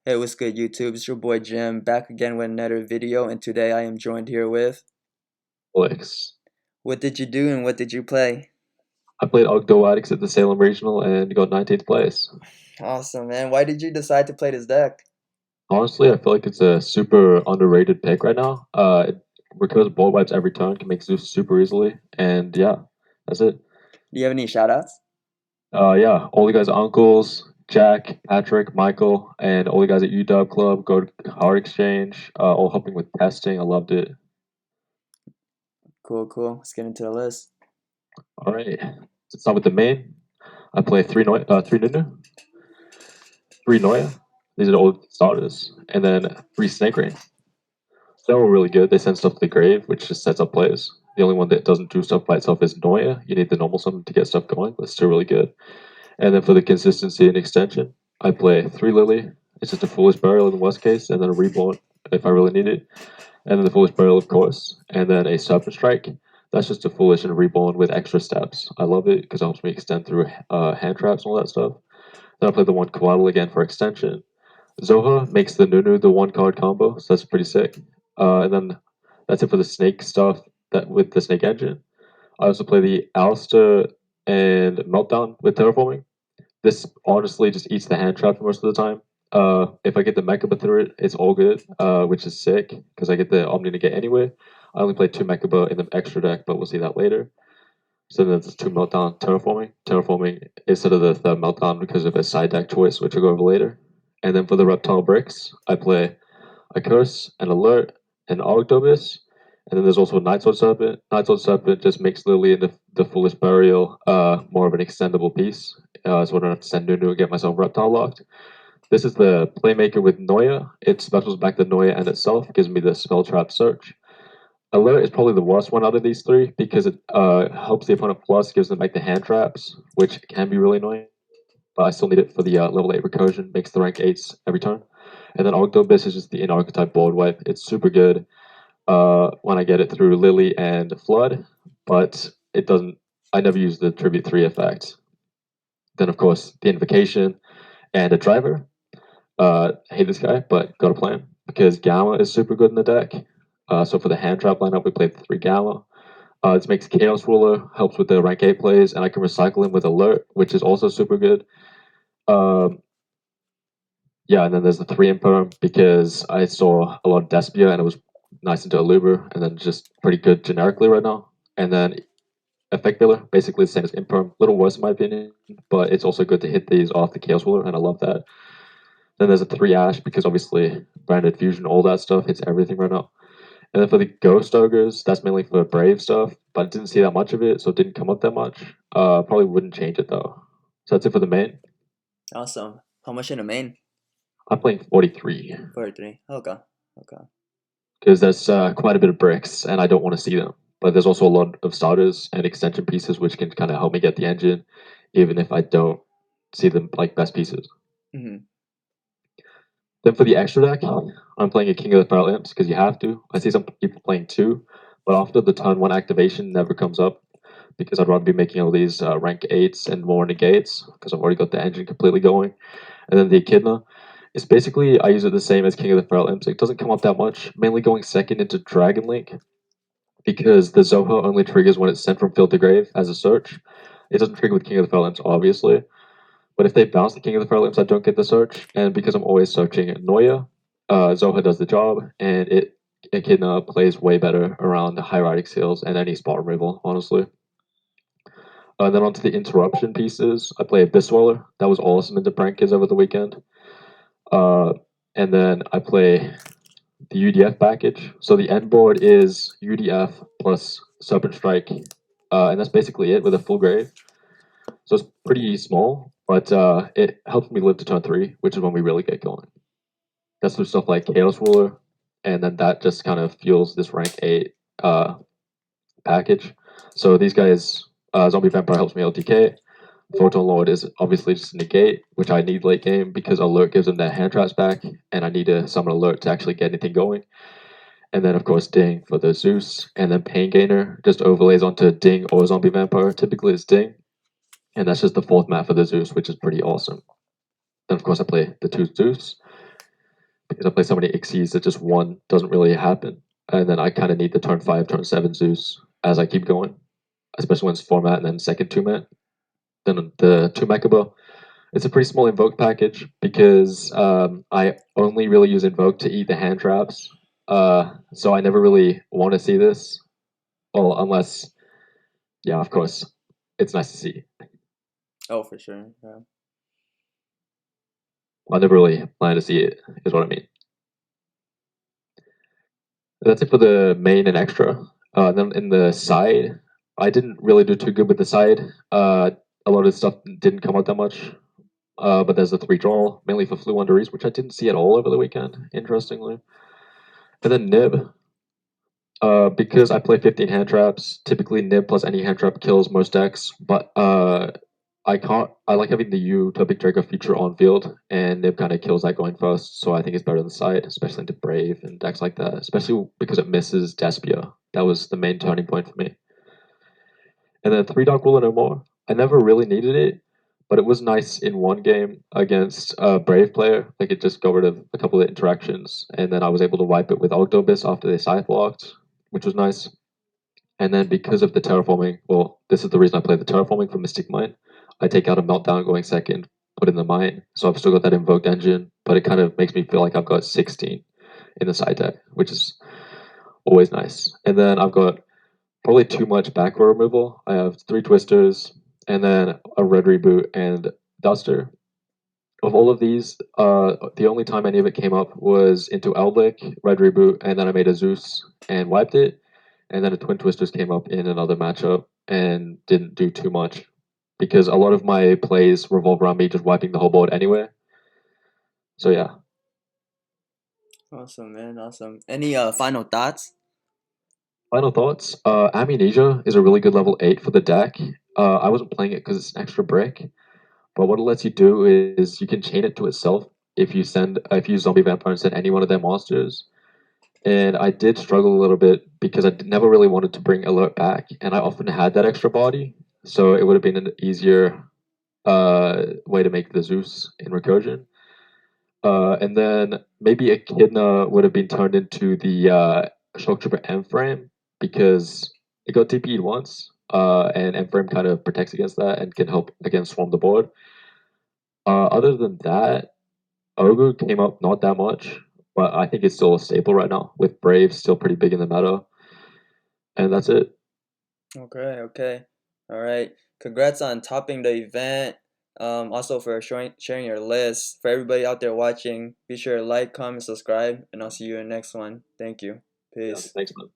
Hey, what's good, YouTube? It's your boy Jim, back again with another video, and today I am joined here with. Alex. What did you do and what did you play? I played OGDOADIC at the Salem Regional and got 19th place. Awesome, man. Why did you decide to play this deck? Honestly, I feel like it's a super underrated pick right now. Because board wipes every turn can make Zeus super easily, and yeah, that's it. Do you have any shoutouts? Yeah, all the guys' uncles, Jack, Patrick, Michael, and all the guys at UW Club, go to Hard Exchange, all helping with testing. I loved it. Cool, cool. Let's get into the list. All right, let's start with the main. I play three Nunu, three Noya. These are the old starters, and then three Snake Rain. They're all really good. They send stuff to the grave, which just sets up plays. The only one that doesn't do stuff by itself is Noya. You need the normal summon to get stuff going, but still really good. And then for the consistency and extension, I play three Lily. It's just a Foolish Burial in the worst case, and then a Reborn if I really need it. And then the Foolish Burial, of course. And then a Serpent Strike. That's just a Foolish and a Reborn with extra steps. I love it because it helps me extend through hand traps and all that stuff. Then I play the one Coatl again for extension. Zoha makes the Nunu the one card combo, so that's pretty sick. And then that's it for the snake stuff that with the snake engine. I also play the Alistair and Meltdown with terraforming. This honestly just eats the hand trap most of the time. If I get the Mechaba through it, it's all good, which is sick because I get the Omni to get anyway. I only play two Mechaba in the extra deck, but we'll see that later. So then there's two Meltdown terraforming. Terraforming instead of the third Meltdown because of a side deck choice, which I'll go over later. And then for the Reptile Bricks, I play a Curse, an Alert, an Arctobus, and then there's also a Nightsword Serpent. Nightsword Serpent just makes Lily and the Foolish Burial more of an extendable piece, so I don't have to send Nunu and get myself Reptile locked. This is the Playmaker with Noya. It specials back the Noya and itself, gives me the Spell Trap Search. Alert is probably the worst one out of these three because it helps the opponent plus, gives them back the hand traps, which can be really annoying. But I still need it for the level 8 recursion, makes the rank 8s every turn. And then Octobus is just the in-archetype board wipe. It's super good when I get it through Lily and Flood, but it doesn't. I never use the Tribute 3 effect. Then, of course, the Invocation and a Driver. I hate this guy, but got a plan because Gamma is super good in the deck. So for the hand trap lineup, we played 3 Gamma. This makes Chaos Ruler, helps with the rank 8 plays, and I can recycle him with Alert, which is also super good. Yeah, and then there's the 3 Imperm because I saw a lot of Despia and it was nice into Aluber, and then just pretty good generically right now. And then Effect Filler, basically the same as Imperm, a little worse in my opinion, but it's also good to hit these off the Chaos Ruler, and I love that. Then there's a 3 Ash because obviously Branded Fusion, all that stuff hits everything right now. And then for the Ghost Ogres, that's mainly for Brave stuff, but I didn't see that much of it, so it didn't come up that much. Probably wouldn't change it though. So that's it for the main. Awesome. How much in the main? I'm playing 43 43. Okay. Okay. because there's quite a bit of bricks, and I don't want to see them. But there's also a lot of starters and extension pieces, which can kind of help me get the engine, even if I don't see them like best pieces. Mm-hmm. Then for the extra deck, I'm playing a King of the Feral Imps because you have to. I see some people playing two, but after the turn one activation never comes up because I'd rather be making all these rank 8s and more negates because I've already got the engine completely going. And then the Echidna, it's basically, I use it the same as King of the Feral Imps. It doesn't come up that much, mainly going second into Dragon Link because the Zoho only triggers when it's sent from field to grave as a search. It doesn't trigger with King of the Feral Imps, obviously. But if they bounce the King of the Feral Imps, I don't get the search. And because I'm always searching Noya, Zoha does the job, and Echidna plays way better around the Hieratic Seals and any spot removal, honestly. Then onto the interruption pieces. I play Abyssweller. That was awesome into Prank Kids over the weekend. Uh, and then I play the UDF package. So the end board is UDF plus Serpent Strike, and that's basically it with a full grave. So it's pretty small, but it helps me live to turn 3, which is when we really get going. That's through stuff like Chaos Ruler, and then that just kind of fuels this rank 8 package. So these guys, Zombie Vampire helps me LTK. Photon Lord is obviously just a negate, which I need late game because Alert gives them their hand traps back, and I need to summon Alert to actually get anything going. And then, of course, Ding for the Zeus, and then Pain Gainer just overlays onto Ding or Zombie Vampire. Typically, it's Ding, and that's just the 4th map for the Zeus, which is pretty awesome. Then, of course, I play the 2 Zeus, because I play so many Ixies that just one doesn't really happen. And then I kind of need the turn 5, turn 7 Zeus as I keep going, especially when it's format and then second 2-man. Then the 2 Mechaba. It's a pretty small invoke package because I only really use invoke to eat the hand traps. So I never really want to see this. Well, unless, yeah, of course, it's nice to see. Oh, for sure. Yeah. I never really plan to see it, is what I mean. That's it for the main and extra. Then in the side, I didn't really do too good with the side. A lot of stuff didn't come out that much. But there's a 3 draw, mainly for Flu Wonderies, which I didn't see at all over the weekend, interestingly. And then Nib. Because I play 15 hand traps, typically Nib plus any hand trap kills most decks, but I like having the U to Big Draco feature on field, and Nib kind of kills that going first, so I think it's better than the side, especially into Brave and decks like that, especially because it misses Despia. That was the main turning point for me. And then 3 Dark Ruler no more. I never really needed it, but it was nice in one game against a Brave player. Like, it just got rid of a couple of interactions, and then I was able to wipe it with OGDOADIC after they scythe blocked, which was nice. And then because of the terraforming, well, this is the reason I play the terraforming for Mystic Mine. I take out a Meltdown going second, put in the mine. So I've still got that invoked engine, but it kind of makes me feel like I've got 16 in the side deck, which is always nice. And then I've got probably too much back row removal. I have 3 Twisters, and then a Red Reboot and Duster. Of all of these, the only time any of it came up was into eldlich, Red Reboot, and then I made a Zeus and wiped it. And then a Twin Twisters came up in another matchup and didn't do too much because a lot of my plays revolve around me just wiping the whole board anyway. So yeah. Awesome, man. Awesome. Any final thoughts? Final thoughts. Amnesia is a really good level 8 for the deck. I wasn't playing it because it's an extra brick, but what it lets you do is you can chain it to itself if you zombie vampire and send any one of their monsters. And I did struggle a little bit because I never really wanted to bring alert back, and I often had that extra body, so it would have been an easier way to make the Zeus in recursion. And then maybe Echidna would have been turned into the Shock Trooper M frame because it got TP'd once, and M frame kind of protects against that and can help against swarm the board. Other than that, Ogu came up not that much, but I think it's still a staple right now, with Brave still pretty big in the meta. And that's it. Okay, okay. All right. Congrats on topping the event. Also for sharing your list. For everybody out there watching, be sure to like, comment, subscribe, and I'll see you in the next one. Thank you. Yeah, Peace. thanks, man.